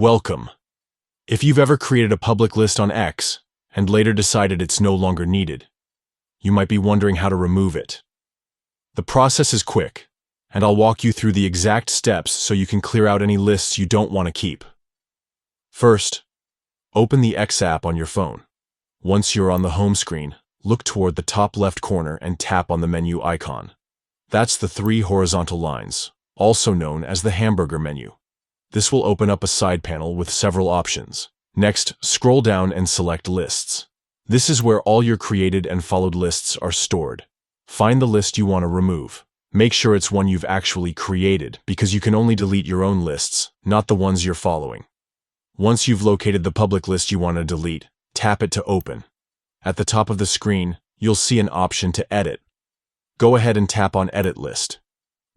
Welcome. If you've ever created a public list on X and later decided it's no longer needed, you might be wondering how to remove it. The process is quick, and I'll walk you through the exact steps so you can clear out any lists you don't want to keep. First, open the X app on your phone. Once you're on the home screen, look toward the top left corner and tap on the menu icon. That's the three horizontal lines, also known as the hamburger menu. This will open up a side panel with several options. Next, scroll down and select Lists. This is where all your created and followed lists are stored. Find the list you want to remove. Make sure it's one you've actually created, because you can only delete your own lists, not the ones you're following. Once you've located the public list you want to delete, tap it to open. At the top of the screen, you'll see an option to edit. Go ahead and tap on Edit List.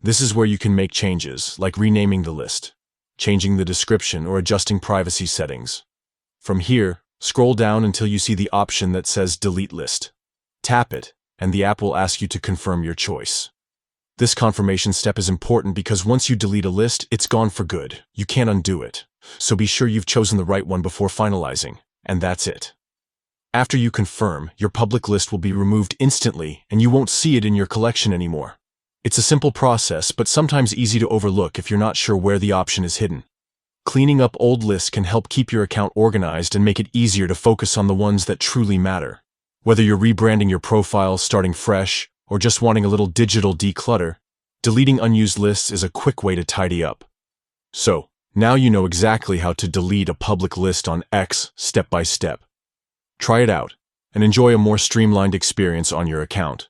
This is where you can make changes, like renaming the list, changing the description, or adjusting privacy settings. From here, scroll down until you see the option that says Delete List. Tap it, and the app will ask you to confirm your choice. This confirmation step is important because once you delete a list, it's gone for good. You can't undo it. So be sure you've chosen the right one before finalizing, and that's it. After you confirm, your public list will be removed instantly, and you won't see it in your collection anymore. It's a simple process, but sometimes easy to overlook if you're not sure where the option is hidden. Cleaning up old lists can help keep your account organized and make it easier to focus on the ones that truly matter. Whether you're rebranding your profile, starting fresh, or just wanting a little digital declutter, deleting unused lists is a quick way to tidy up. So, now you know exactly how to delete a public list on X step by step. Try it out and enjoy a more streamlined experience on your account.